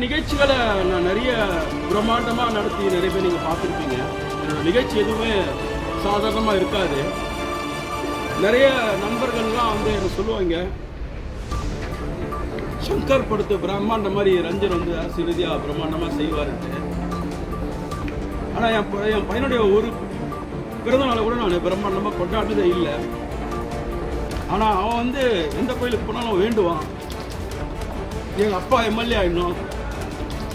நிகழ்ச்சிகளை நான் நிறைய பிரம்மாண்டமாக நடத்தி நிறைய பேர் நீங்கள் பார்த்துருப்பீங்க. என்னோட நிகழ்ச்சி எதுவுமே சாதாரணமாக இருக்காது. நிறைய நண்பர்கள்லாம் வந்து எனக்கு சொல்லுவாங்க, சங்கர் படுத்து பிரம்மாண்ட மாதிரி ரஞ்சன் வந்து அரசு ரீதியாக பிரம்மாண்டமாக செய்வாருன்ட்டு. ஆனால் என் பையனுடைய ஒரு பிறந்தநாளை கூட நான் பிரம்மாண்டமாக கொண்டாடுறதே இல்லை. ஆனால் அவன் வந்து எந்த கோயிலுக்கு போனாலும் வேண்டுவான், எங்கள் அப்பா எம்எல்ஏ ஆகிடணும்,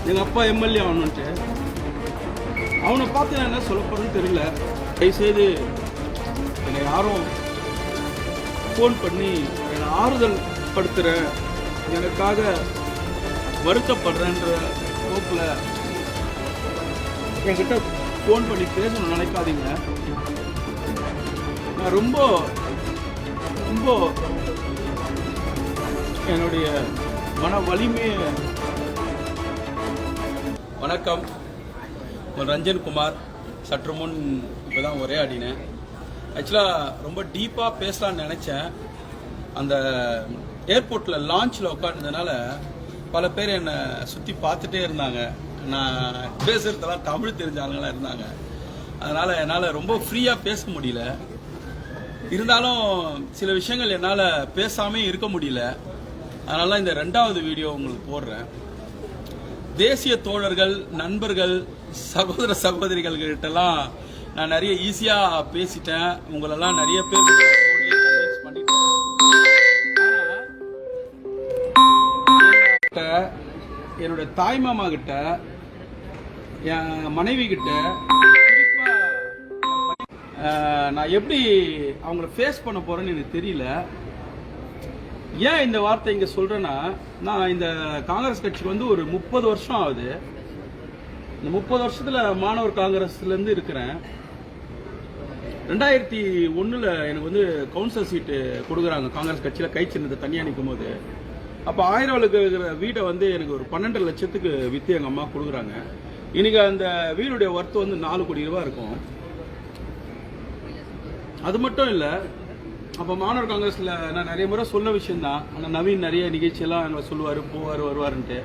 எங்கள் அப்பா எம்எல்ஏ ஆகணுன்ட்டு. அவனை பார்த்து நான் என்ன சொல்ல போகிறேன்னு தெரியல. தயவுசெய்து என்னை யாரும் ஃபோன் பண்ணி என்னை ஆறுதல் படுத்துகிற, எனக்காக வருத்தப்படுறேன்ற போக்கில் என்கிட்ட ஃபோன் பண்ணி பேசணும்னு நினைக்காதீங்க. நான் ரொம்ப ரொம்ப என்னுடைய மன வலிமையை. வணக்கம், ரஞ்சன் குமார். சற்று முன் இப்போ தான் உரையாடினேன். ஆக்சுவலாக ரொம்ப டீப்பாக பேசலான்னு நினச்சேன். அந்த ஏர்போர்ட்டில் லான்ச்சில் உட்காந்துனால பல பேர் என்னை சுற்றி பார்த்துட்டே இருந்தாங்க. நான் பேசுகிறதெல்லாம் தமிழ் தெரிஞ்ச ஆளுங்களாம் இருந்தாங்க. அதனால் என்னால் ரொம்ப ஃப்ரீயாக பேச முடியல. இருந்தாலும் சில விஷயங்கள் என்னால் பேசாமே இருக்க முடியல. அதனால இந்த 2வது வீடியோ உங்களுக்கு போடுறேன். தேசிய தோழர்கள், நண்பர்கள், சகோதர சகோதரிகள்கிட்டலாம் நான் நிறைய ஈஸியாக பேசிட்டேன். உங்களெல்லாம் நிறைய பேர் பண்ணிட்டேன். என்னுடைய தாய் மாமா கிட்ட, என் மனைவி கிட்ட நான் எப்படி அவங்கள ஃபேஸ் பண்ண போறேன்னு எனக்கு தெரியல. ஏன் இந்த வார்த்தை இங்கே சொல்றேன்னா, நான் இந்த காங்கிரஸ் கட்சிக்கு வந்து ஒரு 30 வருஷம் ஆகுது. இந்த 30 வருஷத்துல மாணவர் காங்கிரஸ்லேருந்து இருக்கிறேன். 2001 எனக்கு வந்து கவுன்சிலர் சீட்டு கொடுக்குறாங்க காங்கிரஸ் கட்சியில், கை சின்னத்தை தனியாக நிற்கும் போது. அப்போ 1000 இருக்கிற வீட்டை வந்து எனக்கு ஒரு 12 லட்சத்துக்கு விற்று எங்கள் அம்மா கொடுக்குறாங்க. இன்னைக்கு அந்த வீடுடைய ஒர்த்து வந்து 4 கோடி ரூபாய் இருக்கும். அது மட்டும் இல்லை, அப்போ மாணவர் காங்கிரஸில் நான் நிறைய முறை சொன்ன விஷயந்தான். ஆனால் நவீன் நிறைய நிகழ்ச்சியெல்லாம் எங்களை சொல்லுவார், போவார், வருவாருன்ட்டு.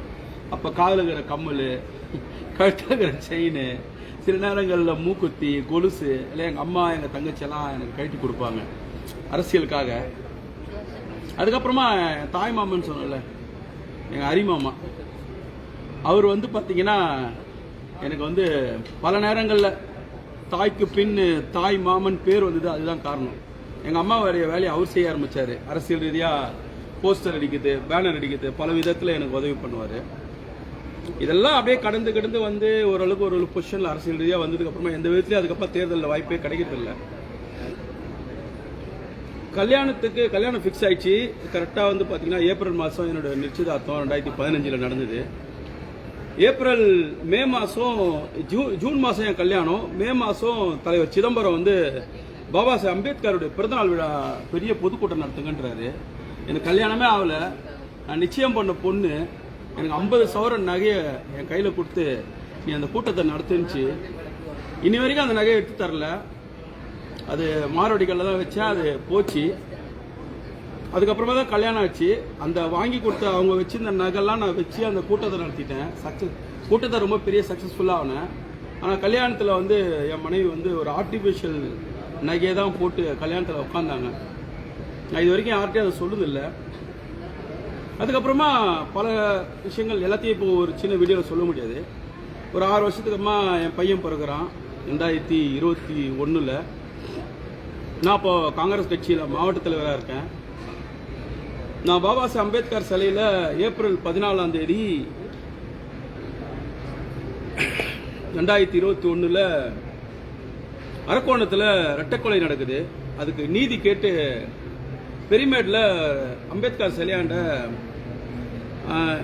அப்போ காதில் இருக்கிற கம்மல், கழுத்தில் இருக்கிற செயின், சில நேரங்களில் மூக்குத்தி, கொலுசு இல்லை எங்கள் அம்மா எங்கள் தங்கச்சியெல்லாம் எனக்கு கழட்டி கொடுப்பாங்க அரசியலுக்காக. அதுக்கப்புறமா தாய் மாமன்னு சொன்னல, எங்கள் அரிமாமா, அவர் வந்து பார்த்தீங்கன்னா எனக்கு வந்து பல நேரங்களில் தாய்க்கு பின் தாய் மாமன் பேர் வந்தது. அதுதான் காரணம். எங்கள் அம்மா வேலையை அவர் செய்ய ஆரம்பித்தார். அரசியல் ரீதியாக போஸ்டர் அடிக்கிறது, பேனர் அடிக்கிறது, பல விதத்தில் எனக்கு உதவி பண்ணுவார். இதெல்லாம் அப்படியே கடந்து வந்து ஓரளவுக்கு ஒரு பொசிஷனில் அரசியல் ரீதியாக வந்ததுக்கப்புறமா எந்த விதத்துலையும் அதுக்கப்புறம் தேர்தலில் வாய்ப்பே கிடைக்கிறதில்ல. கல்யாணம் ஃபிக்ஸ் ஆயிடுச்சு. கரெக்டாக வந்து பார்த்தீங்கன்னா ஏப்ரல் மாதம் என்னோட நிச்சயதார்த்தம் 2015 நடந்தது. ஏப்ரல், மே மாதம், ஜூன் மாதம் என் கல்யாணம். மே மாதம் தலைவர் சிதம்பரம் வந்து பாபா சாஹேப் அம்பேத்கருடைய பிறந்தநாள் விழா பெரிய பொதுக்கூட்டம் நடத்துங்கன்றாரு. எனக்கு கல்யாணமே ஆகலை. நான் நிச்சயம் பண்ண பொண்ணு எனக்கு 50 சவரன் நகையை என் கையில் கொடுத்து நீ அந்த கூட்டத்தை நடத்துனுச்சு. இனி வரைக்கும் அந்த நகையை எடுத்து தரல. அது மாரவடிகளில் தான் வச்சேன், அது போச்சு. அதுக்கப்புறமா தான் கல்யாணம் ஆச்சு. அந்த வாங்கி கொடுத்த அவங்க வச்சிருந்த நகைலாம் நான் வச்சு அந்த கூட்டத்தை நடத்திட்டேன். கூட்டத்தை ரொம்ப பெரிய சக்ஸஸ்ஃபுல்லாக ஆனேன். ஆனால் கல்யாணத்தில் வந்து என் மனைவி வந்து ஒரு ஆர்டிஃபிஷியல் நகையை தான் போட்டு கல்யாணத்தில் உட்காந்தாங்க. நான் இது வரைக்கும் யார்கிட்டையும் அதை சொல்லுதில்லை. அதுக்கப்புறமா பல விஷயங்கள் எல்லாத்தையும் இப்போ ஒரு சின்ன வீடியோவில் சொல்ல முடியாது. ஒரு 6 வருஷத்துக்கு அப்புறமா என் பையன் பிறகுறான் 2021. நான் இப்போ காங்கிரஸ் கட்சியில் மாவட்ட தலைவராக இருக்கேன். நான் பாபா சாஹேப் அம்பேத்கர் சிலையில் ஏப்ரல் 14ஆம் தேதி 2021 அரக்கோணத்தில் இரட்டைக்கொலை நடக்குது. அதுக்கு நீதி கேட்டு பெரிமேடில் அம்பேத்கர் சிலையாண்ட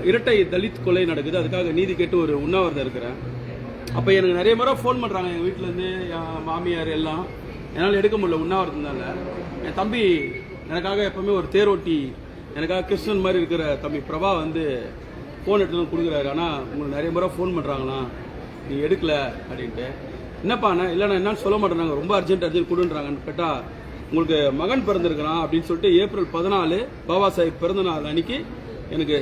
இரட்டை தலித் கொலை நடக்குது. அதுக்காக நீதி கேட்டு ஒரு உண்ணாவிரதம் இருக்கிறேன். அப்போ எனக்கு நிறைய முறை ஃபோன் பண்ணுறாங்க எங்கள் வீட்டிலேருந்து, என் மாமியார் எல்லாம். என்னால் எடுக்க முடியல உண்ணாவிரதம்னால. என் தம்பி எனக்காக எப்பவுமே ஒரு தேரோட்டி, எனக்காக கிருஷ்ணன் மாதிரி இருக்கிற தம்பி பிரபா வந்து ஃபோன் எடுத்து கொடுக்குறாரு. ஆனால் உங்களுக்கு நிறைய முறை ஃபோன் பண்ணுறாங்களாம், நீ எடுக்கல அப்படின்ட்டு. என்னப்பாண்ணா, இல்லைண்ணா என்னன்னு சொல்ல மாட்டேறாங்க, ரொம்ப அர்ஜென்ட் கொடுன்றாங்கன்னு கேட்டால், உங்களுக்கு மகன் பிறந்திருக்கிறான் அப்படின்னு சொல்லிட்டு ஏப்ரல் 14 பாபா சாஹேப் பிறந்த நாள் அன்னைக்கு எனக்கு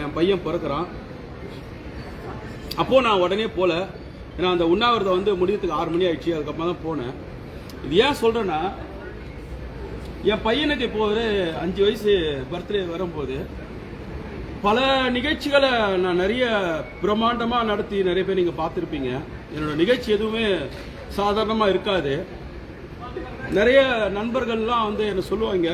என் பையன் பிறக்கிறான். அப்போது நான் உடனே போகல. ஏன்னா அந்த உண்ணாவிரதம் வந்து முடியறதுக்கு 6 மணி ஆயிடுச்சு. அதுக்கப்புறம் தான் போனேன். இது ஏன் சொல்கிறேன்னா, என் பையனுக்கு இப்போ ஒரு 5 வயசு பர்த்டே வரும்போது பல நிகழ்ச்சிகளை நான் நிறைய பிரம்மாண்டமாக நடத்தி நிறைய பேர் நீங்கள் பார்த்துருப்பீங்க. என்னோட நிகழ்ச்சி எதுவுமே சாதாரணமாக இருக்காது. நிறைய நண்பர்கள்லாம் வந்து என்ன சொல்லுவாங்க,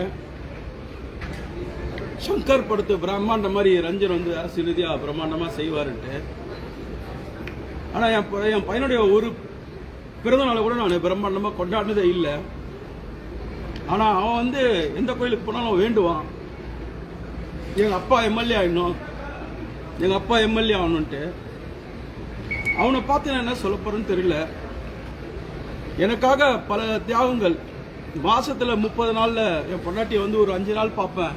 சங்கர் படத்து பிரம்மாண்ட மாதிரி ரஞ்சன் வந்து அரசியல் ரீதியாக பிரம்மாண்டமாக செய்வாருன்ட்டு. ஆனால் என் பையனுடைய ஒரு பிறந்த நாளை கூட நான் பிரம்மாண்டமாக கொண்டாடினதே இல்லை. ஆனால் அவன் வந்து எந்த கோயிலுக்கு போனாலும் வேண்டுவான், எங்கள் அப்பா எம்எல்ஏ ஆகிடணும், எங்கள் அப்பா எம்எல்ஏ ஆகணுன்ட்டு. அவனை பார்த்து நான் என்ன சொல்ல போறேன்னு தெரியல. எனக்காக பல தியாகங்கள். மாசத்துல 30 நாள்ல என் பொண்டாட்டியை வந்து ஒரு 5 நாள் பார்ப்பேன்.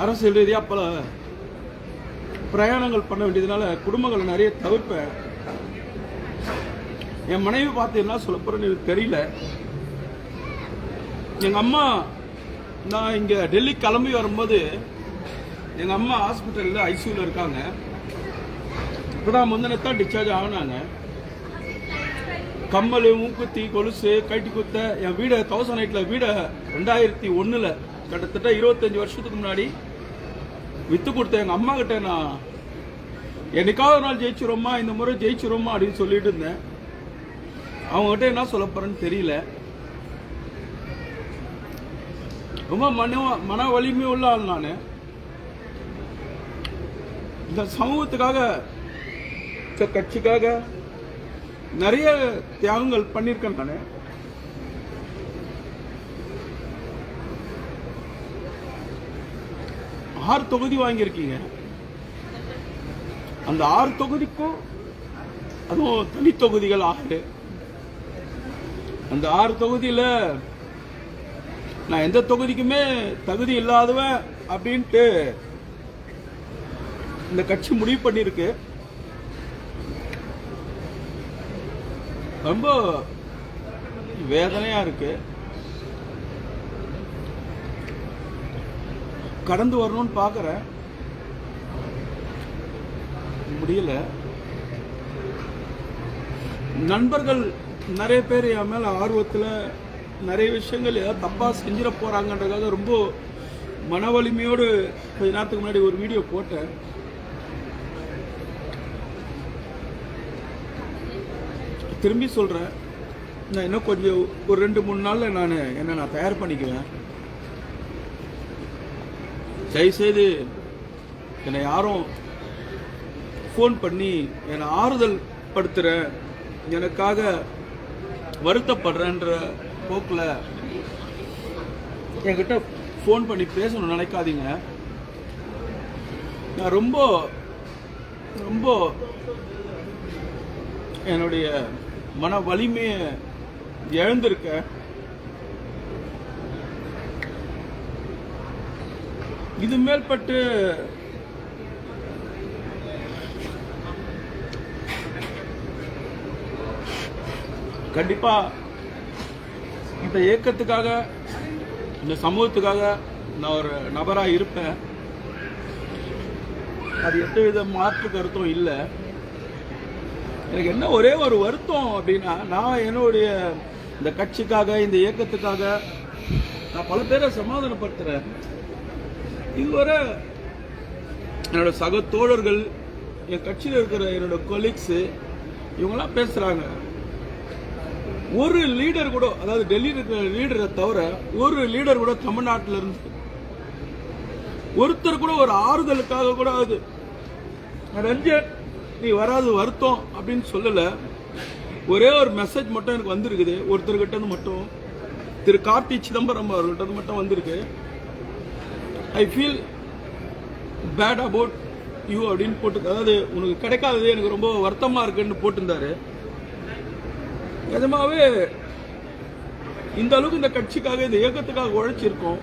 அரசியல் ரீதியாக பல பிரயாணங்கள் பண்ண வேண்டியதுனால குடும்பங்களை நிறைய தவிர்ப்பேன். என் மனைவி பார்த்து என்ன சொல்ல போறேன்னு எனக்கு தெரியல. எங்க அம்மா, நான் இங்க டெல்லி கிளம்பி வரும்போது எங்க அம்மா ஹாஸ்பிட்டல்ல ஐசியூல இருக்காங்க. இப்பதான் முந்தினத்தான் டிஸ்சார்ஜ் ஆகினாங்க. கம்மல், மூக்குத்தி, கொலுசு, கைட்டி குத்த, என் வீடை 1008 வீடை 2001 கிட்டத்தட்ட 25 வருஷத்துக்கு முன்னாடி வித்து கொடுத்த எங்க அம்மா கிட்ட நான் என்னைக்காவது ஒரு நாள் ஜெயிச்சிரோமா, இந்த முறை ஜெயிச்சிரோமா அப்படின்னு சொல்லிட்டு இருந்தேன். அவங்ககிட்ட என்ன சொல்ல போறேன்னு தெரியல. ரொம்ப மன வலிமை உள்ள ஆள் நான். இந்த சமூகத்துக்காக, இந்த கட்சிக்காக நிறைய தியாகங்கள் பண்ணியிருக்கேன் நான். ஆறு தொகுதி வாங்கியிருக்கீங்க. அந்த 6 தொகுதிக்கும் அதுவும் தனி தொகுதிகள் 6. அந்த 6 தொகுதியில் நான் எந்த தொகுதிக்குமே தகுதி இல்லாதவன் அப்படின்ட்டு இந்த கட்சி முடிவு பண்ணிருக்கு. ரொம்ப வேதனையா இருக்கு. கடந்து வரணும்னு பார்க்கறேன், முடியல. நண்பர்கள் நிறைய பேர் என் மேல ஆர்வத்தில் நிறைய விஷயங்கள் ஏதாவது தப்பா செஞ்சிட போறாங்கன்றதுக்காக ரொம்ப மன வலிமையோடு கொஞ்ச நேரத்துக்கு முன்னாடி ஒரு வீடியோ போட்டேன். திரும்பி சொல்றேன், நான் இன்னும் கொஞ்சம் ஒரு 2-3 நாள்ல நான் தயார் பண்ணிக்குவேன். தயவுசெய்து என்னை யாரும் ஃபோன் பண்ணி என்னை ஆறுதல் படுத்துற, எனக்காக வருத்தப்படுறேன்ற போக்கில் என்கிட்ட ஃபோன் பண்ணி பேசணும்னு நினைக்காதீங்க. நான் ரொம்ப ரொம்ப என்னுடைய மன வலிமையை இழந்திருக்கேன். இது மேல்பட்டு கண்டிப்பா இந்த இயக்கத்துக்காக, இந்த சமூகத்துக்காக நான் ஒரு நபராக இருப்பேன். அது எந்தவித மாற்று கருத்தும் இல்லை. எனக்கு என்ன ஒரே ஒரு வருத்தம் அப்படின்னா, நான் என்னுடைய இந்த கட்சிக்காக, இந்த இயக்கத்துக்காக நான் பல பேரை சமாதானப்படுத்துறேன். இதுவரை என்னோட சக தோழர்கள், என் கட்சியில் இருக்கிற என்னோட கொலீக்ஸு, இவங்கெல்லாம் பேசுறாங்க. ஒரு லீடர் கூட, அதாவது டெல்லியில் இருக்கிற லீடரை தவிர ஒரு லீடர் கூட தமிழ்நாட்டில் இருந்து ஒருத்தர் கூட ஒரு ஆறுதலுக்காக கூட அது ரஞ்சன் நீ வராது வருத்தம் அப்படின்னு சொல்லல. ஒரே ஒரு மெசேஜ் மட்டும் எனக்கு வந்திருக்குது. ஒருத்தர்கிட்ட இருந்து மட்டும், திரு கார்த்தி சிதம்பரம் அவர்கிட்ட இருந்து மட்டும் வந்திருக்கு. I feel bad about you அப்படின்னு போட்டு, அதாவது உனக்கு கிடைக்காதது எனக்கு ரொம்ப வருத்தமா இருக்குன்னு போட்டிருந்தாரு. நிஜமாவே இந்த அளவுக்கு இந்த கட்சிக்காக, இந்த இயக்கத்துக்காக உழைச்சிருக்கோம்.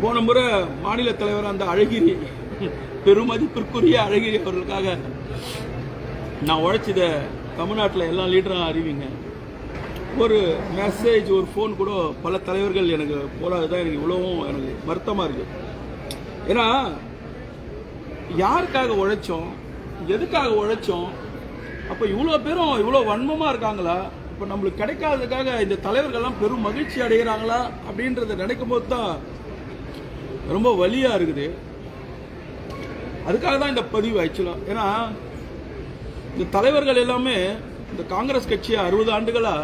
போன முறை மாநில தலைவர் அந்த அழகிரி, பெருமதிப்பிற்குரிய அழகிரி அவர்களுக்காக நான் உழைச்சத தமிழ்நாட்டில் எல்லா லீடரும் அறிவிங்க. ஒரு மெசேஜ், ஒரு ஃபோன் கூட பல தலைவர்கள் எனக்கு போடாதுதான் எனக்கு இவ்வளவும் எனக்கு வருத்தமாக இருக்கு. ஏன்னா யாருக்காக உழைச்சோம், எதுக்காக உழைச்சோம்? அப்ப இவ்வளோ பேரும் இவ்வளோ வன்மமா இருக்காங்களா? இப்ப நம்மளுக்கு கிடைக்காததுக்காக இந்த தலைவர்கள்லாம் பெரும் மகிழ்ச்சி அடைகிறாங்களா அப்படின்றத நினைக்கும் போது தான் ரொம்ப வலியா இருக்குது. அதுக்காக தான் இந்த பதிவு ஆக்சுவலா. ஏன்னா இந்த தலைவர்கள் எல்லாமே இந்த காங்கிரஸ் கட்சியை 60 ஆண்டுகளா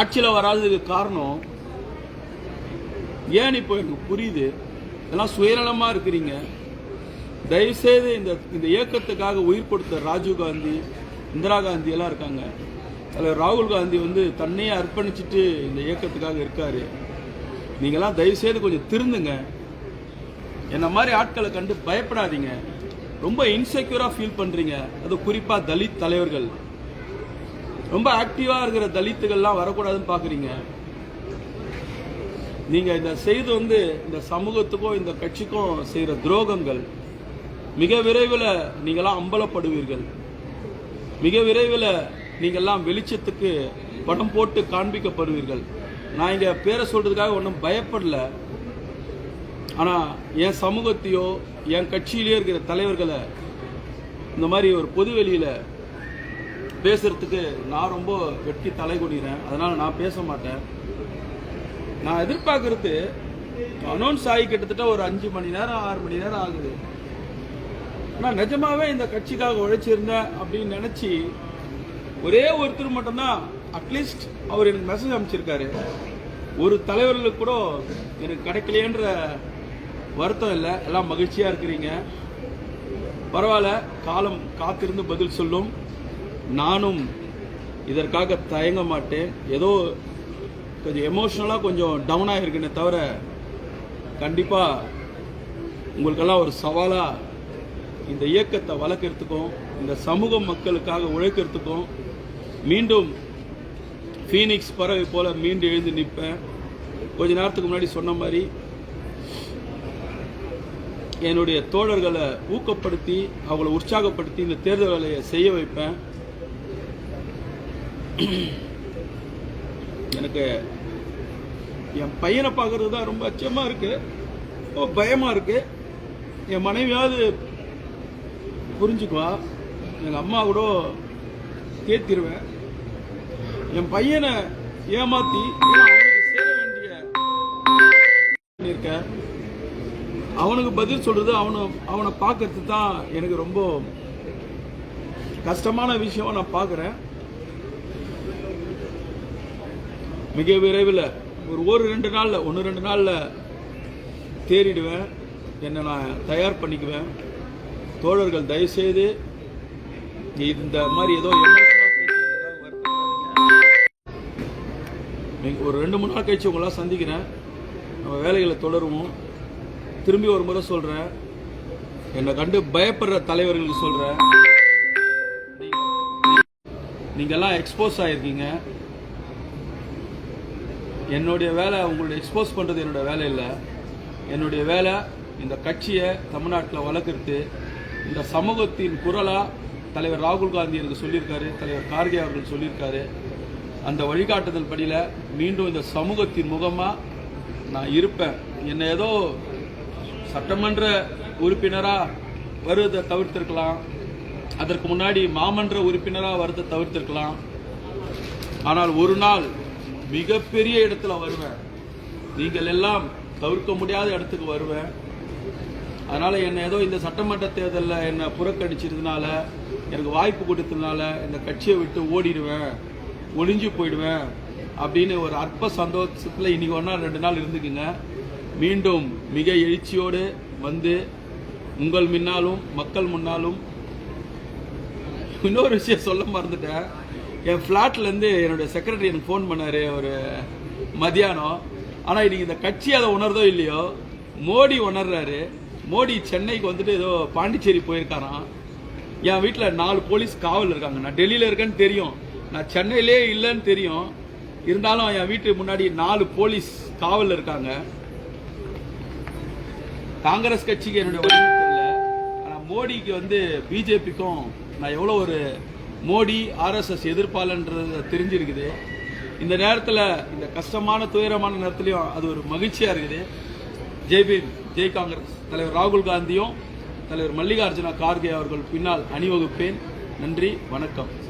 ஆட்சியில் வராததுக்கு காரணம் ஏன் இப்போ எனக்கு புரியுது. இதெல்லாம் சுயநலமா இருக்கிறீங்க. தயவுசெய்து இந்த இயக்கத்துக்காக உயிர் கொடுத்த ராஜீவ் காந்தி, இந்திரா காந்தி எல்லாம் இருக்காங்க. அதில் ராகுல் காந்தி தன்னையே அர்ப்பணிச்சுட்டு இந்த இயக்கத்துக்காக இருக்காரு. நீங்களாம் தயவுசெய்து கொஞ்சம் திருந்துங்க. என்ன மாதிரி ஆட்களை கண்டு பயப்படாதீங்க. ரொம்ப இன்செக்யூரா ஃபீல் பண்றீங்க. அது குறிப்பா தலித் தலைவர்கள், ரொம்ப ஆக்டிவா இருக்கிற தலித்துகள்லாம் வரக்கூடாதுன்னு பாக்குறீங்க. நீங்க இந்த செய்து இந்த சமூகத்துக்கும் இந்த கட்சிக்கும் செய்யற துரோகங்கள் மிக விரைவில் நீங்களாம் அம்பலப்படுவீர்கள். மிக விரைவில் நீங்கள்லாம் வெளிச்சத்துக்கு படம் போட்டு காண்பிக்கப்படுவீர்கள். நான் இங்க பேரை சொல்றதுக்காக ஒன்றும் பயப்படல. ஆனா என் சமூகத்தையோ என் கட்சியிலேயே இருக்கிற தலைவர்களை இந்த மாதிரி ஒரு பொது வெளியில பேசுறதுக்கு நான் ரொம்ப வெட்கி தலை குனிறேன். அதனால நான் பேச மாட்டேன். நான் எதிர்பார்க்கறது அனௌன்ஸ் ஆகி கிட்டத்தட்ட ஒரு 5 மணி நேரம் 6 மணி நேரம் ஆகுது. ஆனா நிஜமாவே இந்த கட்சிக்காக உழைச்சிருந்தேன் அப்படின்னு நினைச்சு ஒரே ஒருத்தர் மட்டும்தான் அட்லீஸ்ட் அவர் எனக்கு மெசேஜ் அனுப்பிச்சிருக்காரு. ஒரு தலைவர்களுக்கு கூட எனக்கு கிடைக்கலையன்ற வருத்தம் இல்லை. எல்லாம் மகிழ்ச்சியா இருக்கிறீங்க. பரவாயில்ல, காலம் காத்திருந்து பதில் சொல்லும். நானும் இதற்காக தயங்க மாட்டேன். ஏதோ கொஞ்சம் எமோஷனலாக கொஞ்சம் டவுன் ஆகிருக்குன்னு தவிர கண்டிப்பா உங்களுக்கெல்லாம் ஒரு சவாலா இந்த இயக்கத்தை வளர்க்கறதுக்கும் இந்த சமூக மக்களுக்காக உழைக்கிறதுக்கும் மீண்டும் ஃபீனிக்ஸ் பறவை போல மீண்டும் எழுந்து நிற்பேன். கொஞ்ச நேரத்துக்கு முன்னாடி சொன்ன மாதிரி என்னுடைய தோழர்களை ஊக்கப்படுத்தி அவங்களை உற்சாகப்படுத்தி இந்த தேர்தல் வேலையை செய்ய வைப்பேன். எனக்கு என் பையனை பார்க்கறது தான் ரொம்ப அச்சமா இருக்கு, பயமா இருக்கு. என் மனைவியாவது புரிஞ்சுக்குவா, எங்க அம்மா கூட கேத்திருவேன். என் பையனை ஏமாத்தி அவனுக்கு சேர வேண்டிய இருக்க அவனுக்கு பதில் சொல்றது அவனை பார்க்கறது தான் எனக்கு ரொம்ப கஷ்டமான விஷயம். நான் பார்க்கிறேன். மிக விரைவில் ஒரு 1-2 நாள்ல தேறிடுவேன். என்னை நான் தயார் பண்ணிக்குவேன். தோழர்கள் தயவுசெய்து இந்த மாதிரி ஏதோ ஒரு 2-3 நாள் கழிச்சு உங்களாம் சந்திக்கிறேன். நம்ம வேலைகளை தொடருவோம். திரும்பி ஒரு முறை சொல்றேன், என்னை கண்டு பயப்படுற தலைவர்களுக்கு சொல்றேன், நீங்கெல்லாம் எக்ஸ்போஸ் ஆயிருக்கீங்க. என்னுடைய வேலை உங்களுடைய எக்ஸ்போஸ் பண்றது என்னோட வேலை இல்லை. என்னுடைய வேலை இந்த கட்சியை தமிழ்நாட்டில் வளர்க்கறது. இந்த சமூகத்தின் குரலா தலைவர் ராகுல் காந்தி எனக்கு சொல்லியிருக்காரு, தலைவர் கார்கே அவர்கள் சொல்லியிருக்காரு. அந்த வழிகாட்டுதல் படியில மீண்டும் இந்த சமூகத்தின் முகமா நான் இருப்பேன். என்னை ஏதோ சட்டமன்ற உறுப்பினரா வருவதை தவிர்த்திருக்கலாம், அதற்கு முன்னாடி மாமன்ற உறுப்பினரா வருவதை தவிர்த்திருக்கலாம். ஆனால் ஒரு நாள் மிகப்பெரிய இடத்துல வருவேன். நீங்கள் எல்லாம் தவிர்க்க முடியாத இடத்துக்கு வருவேன். அதனால என்ன ஏதோ இந்த சட்டமன்ற தேர்தலில் என்னை புறக்கணிச்சதுனால, எனக்கு வாய்ப்பு கொடுத்ததுனால இந்த கட்சியை விட்டு ஓடிடுவேன், ஒளிஞ்சு போயிடுவேன் அப்படின்னு ஒரு அற்ப சந்தோஷத்தில் இன்னைக்கு 1 நாள் 2 நாள் இருந்துக்குங்க. மீண்டும் மிக எழுச்சியோடு வந்து உங்கள் முன்னாலும் மக்கள் முன்னாலும். இன்னொரு விஷயம் சொல்ல மறந்துட்டேன். என் ஃப்ளாட்லேருந்து என்னுடைய செக்ரட்டரி எனக்கு ஃபோன் பண்ணாரு ஒரு மதியானம். ஆனால் இன்னைக்கு இந்த கட்சி அதை உணர்தோ இல்லையோ, மோடி உணர்றாரு. மோடி சென்னைக்கு வந்துட்டு ஏதோ பாண்டிச்சேரி போயிருக்காராம். என் வீட்டில் 4 போலீஸ் காவல் இருக்காங்க. நான் டெல்லியில் இருக்கேன்னு தெரியும், நான் சென்னையிலே இல்லைன்னு தெரியும். இருந்தாலும் என் வீட்டுக்கு முன்னாடி 4 போலீஸ் காவல் இருக்காங்க. காங்கிரஸ் கட்சிக்கு என்னுடைய வலிமை இல்லை. ஆனால் மோடிக்கு பிஜேபிக்கும் நான் எவ்வளோ ஒரு மோடி RSS எதிர்ப்பாளன்றது தெரிஞ்சிருக்குது. இந்த நேரத்தில், இந்த கஷ்டமான துயரமான நேரத்திலையும் அது ஒரு மகிழ்ச்சியா இருக்குது. ஜெய் பீம், ஜெய் காங்கிரஸ். தலைவர் ராகுல் காந்தியும் தலைவர் மல்லிகார்ஜுன கார்கே அவர்கள் பின்னால் அணிவகுப்பேன். நன்றி, வணக்கம்.